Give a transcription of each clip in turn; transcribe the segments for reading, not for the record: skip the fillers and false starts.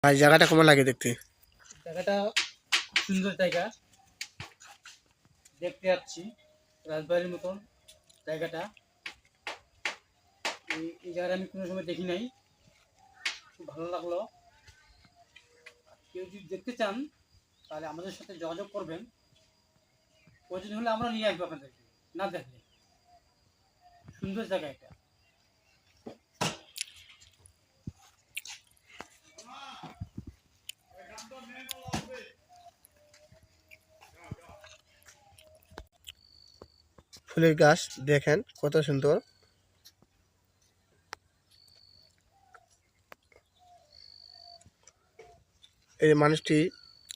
ভাই জায়গাটা কেমন লাগে দেখতে? জায়গাটা সুন্দর জায়গা, দেখতে যাচ্ছি রাজবাড়ির মতন জায়গাটা। এই জায়গাটা আমি কোনো সময় দেখি নাই, খুব ভালো লাগলো। কেউ যদি দেখতে চান তাহলে আমাদের সাথে যোগাযোগ করবেন, প্রয়োজন হলে আমরা নিয়ে আসবো আপনাদেরকে। না দেখলে সুন্দর জায়গা এটা। ফুলের গাছ দেখেন কত সুন্দর। এই মানুষটি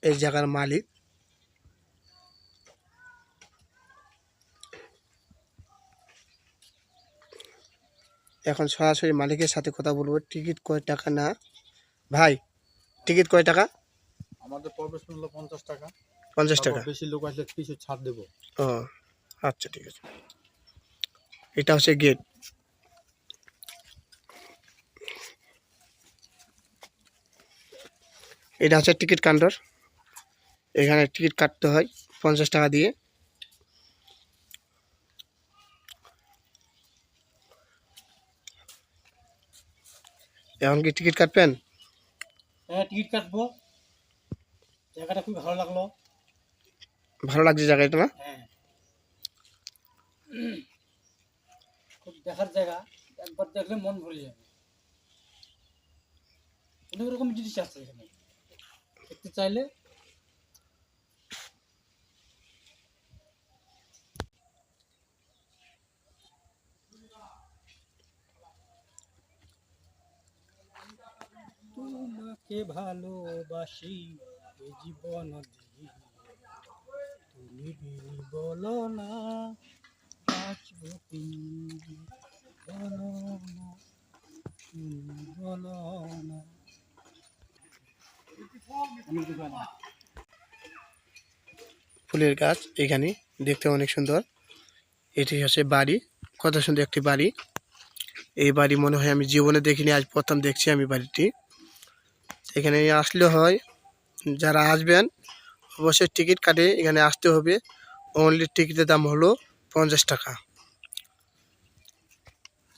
এই জায়গার মালিক। এখন সরাসরি মালিকের সাথে কথা বলবো। টিকিট কয় টাকা না ভাই? টিকিট কয় টাকা? আমাদের প্রবেশ মূল্য 50 টাকা। 50 টাকা। বেশি লোক আসলে কিছু ছাড় দেব। ও আচ্ছা, ঠিক আছে। এটা হচ্ছে গেট। এটা হচ্ছে টিকিট কাউন্টার। এখানে টিকিট কাটতে হয় 50 টাকা দিয়ে। এখন কি টিকিট কাটবেন? হ্যাঁ, টিকিট কাটবো। জায়গাটা খুব ভালো লাগলো। ভালো লাগছে জায়গাটা না? হ্যাঁ, খুব দেখার জায়গা, একবার দেখলে মন ভরে যাবে। অনেক রকম জিনিস আছে এখানে দেখতে চাইলে। তোমাকে ভালোবাসি এ জীবন দিয়ে, তুমি বিনি বলো না বাঁচবো কি, বলো না, তুমি বলো না। ফুলের গাছ এখানে দেখতে অনেক সুন্দর। এটি হচ্ছে বাড়ি, কত সুন্দর একটি বাড়ি। এই বাড়ি মনে হয় আমি জীবনে দেখিনি, আজ প্রথম দেখছি আমি বাড়িটি। এখানে আসলে হয়, যারা আসবেন অবশ্যই টিকিট কাটে এখানে আসতে হবে। অনলি টিকিটের দাম হলো 50 টাকা।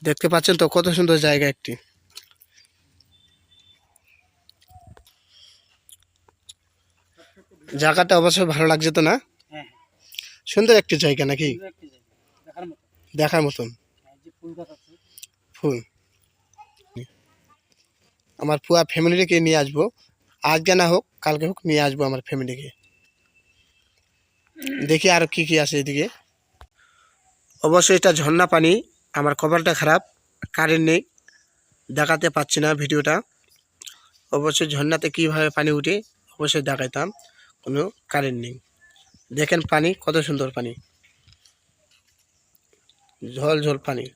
দেখতে পাচ্ছেন তো কত সুন্দর জায়গা একটি। জায়গাটা অবশ্যই ভালো লাগছে তো না? হ্যাঁ, সুন্দর একটি জায়গা নাকি? সুন্দর একটি জায়গা, দেখার মতো। দেখার মতন হ্যাঁ, যে ফুল গাছ আছে। ফুল। আমার পুরো ফ্যামিলিকে নিয়ে আসবো, আজকে না হোক কালকে হোক নিয়ে আসবো আমার ফ্যামিলিকে। দেখি আর কি কি আছে এদিকে। অবশ্যই এটা ঝর্ণা পানি। আমার কপালটা খারাপ, কারেন্ট নেই, দেখাতে পাচ্ছি না ভিডিওটা। অবশ্যই ঝর্ণাতে কীভাবে পানি উঠে অবশ্যই দেখাইতাম, কোনো কারেন্ট নেই। দেখেন পানি কত সুন্দর পানি, ঝল ঝল পানি।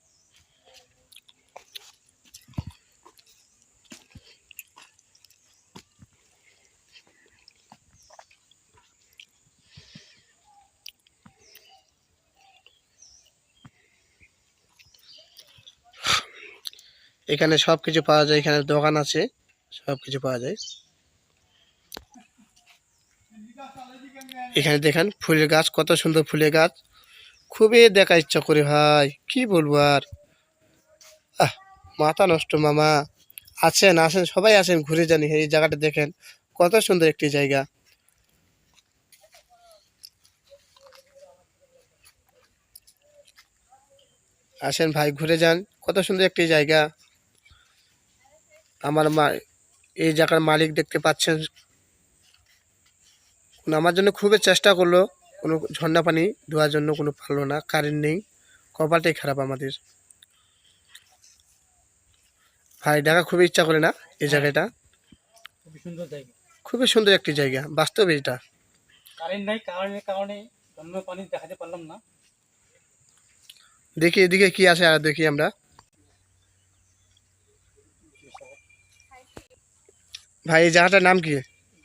এখানে সব কিছু পাওয়া যায়, এখানে দোকান আছে, সব কিছু পাওয়া যায়। এখানে দেখেন ফুলের গাছ, কত সুন্দর ফুলের গাছ, খুবই দেখা ইচ্ছা করে ভাই, কি বলবো আর। আহ, মাথা নষ্ট মামা। আসেন আসেন সবাই আসেন, ঘুরে জানি এই জায়গাটা দেখেন কত সুন্দর একটি জায়গা। আসেন ভাই ঘুরে যান, কত সুন্দর একটি জায়গা। আমার মা এই জায়গার মালিক দেখতে পাচ্ছেন, আমার জন্য খুবই চেষ্টা করলো, কোনো ঝর্ণা পানি দেওয়ার জন্য কোনো পারলো না, কারেন্ট নেই, কপালটাই খারাপ আমাদের। ভাই দেখা খুবই ইচ্ছা করে না এই জায়গাটা? খুবই সুন্দর জায়গা, খুবই সুন্দর একটি জায়গা বাস্তবে এটা। কারেন্ট নাই, কারেন্টের কারণে জন্ম পানি দেখাতে পারলাম না। দেখি এদিকে কি আছে আর দেখি আমরা। ভাই এই জায়গাটার নাম কি?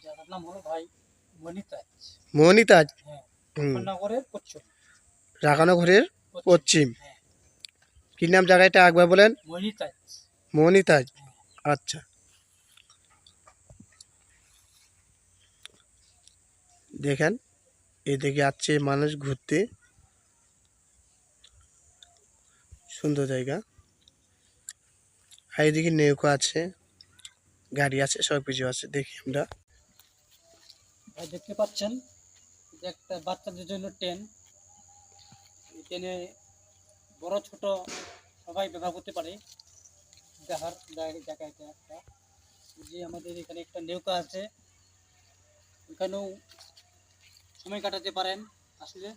জায়গার নাম হলো ভাই মনিতাজ। মোহনীতাজ। হ্যাঁ, হুম, নগরের পশ্চিম। রাগানগরের পশ্চিম। হ্যাঁ, কি নাম জায়গাটা একবার বলেন? মনিতাজ। মোহনীতাজ। আচ্ছা, দেখেন এদিকে আসছে মানুষ ঘুরতে, সুন্দর জায়গা। আর এদিকে নৌকা আছে, গাড়ি আছে, সব কিছু আছে। দেখি আমরা। ভাই দেখতে পাচ্ছেন যে একটা বাচ্চাদের জন্য ট্রেন, এই ট্রেনে বড় ছোট সবাই ব্যবহার করতে পারে। দেখার জায়গা এটা একটা, যে আমাদের এখানে একটা নৌকা আছে, এখানেও সময় কাটাতে পারেন। আসলে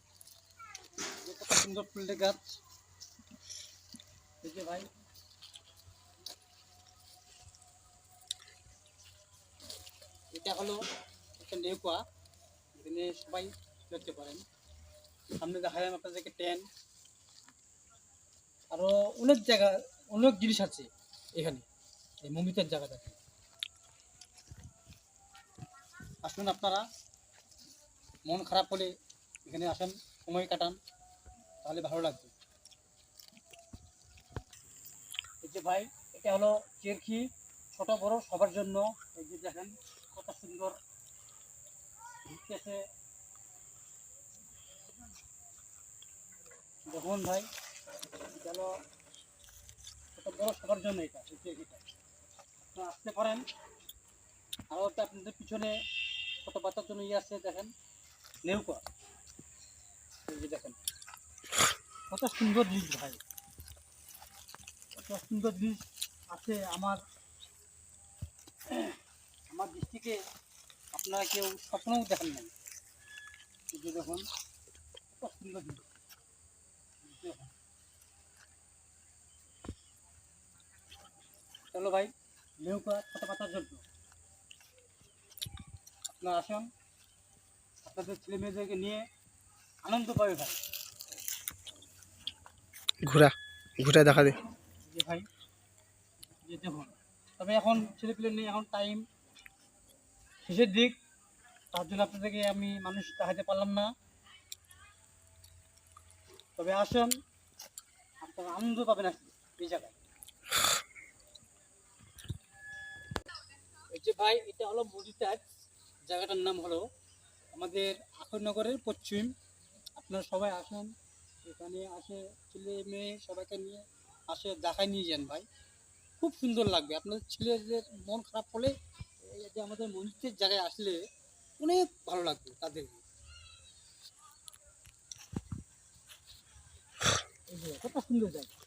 যে কত সুন্দর ফুলের গাছ, এই যে ভাই এটা হলো একটা নৌকা, এখানে সবাই দেখতে পারেন। সামনে দেখালাম আপনাদেরকে ট্রেন, আরো অনেক জায়গা, অনেক জিনিস আছে এখানে এই মমিতার জায়গাটাতে। আসুন আপনারা, মন খারাপ হলে এখানে আসেন, সময় কাটান, তাহলে ভালো লাগবে। এই যে ভাই এটা হলো চেরখি, ছোট বড় সবার জন্য। এই যে দেখেন কত সুন্দর ঘুরতেছে। দেখুন ভাই, এটা হলো ছোট বড় সবার জন্য, এটা এই চেরখিটা আপনারা আসতে পারেন। আরও একটা আপনাদের পিছনে ছোট বাচ্চার জন্য ইয়ে আছে, দেখেন নৌকা। এই যে দেখেন কত সুন্দর জিনিস ভাই, কত সুন্দর জিনিস আছে আমার আমার দৃষ্টিকে আপনারা কেউ স্বপ্নও দেখেন নাই। এই যে দেখুন কত সুন্দর জিনিস দেখুন। চলো ভাই, নৌকা ছোট বাচ্চার জন্য আপনারা আসেন, আপনাদের ছেলে মেয়েদেরকে নিয়ে আনন্দ পাবে ভাই। ঘোরা ঘুরে দেখা দে। এই যে ভাই, এই যে দেখুন, তবে এখন ছেলে পেলে নেই, এখন টাইম শেষের দিক, তার জন্য আপনাদেরকে আমি মানুষ দেখাতে পারলাম না। তবে আসেন, আপনারা আনন্দ পাবেন আসলে এই জায়গায়। এই যে ভাই এটা হলো মরিটাচ, জায়গাটার নাম হলো আমাদের আখরনগরের পশ্চিম। আপনারা সবাই আসেন, এখানে আসে ছেলে মেয়ে সবাইকে নিয়ে আসে, দেখায় নিয়ে যান ভাই, খুব সুন্দর লাগবে। আপনাদের ছেলেদের মন খারাপ হলে এই যে আমাদের মন্দিরের জায়গায় আসলে অনেক ভালো লাগবে তাদের। এই যে কত সুন্দর জায়গা।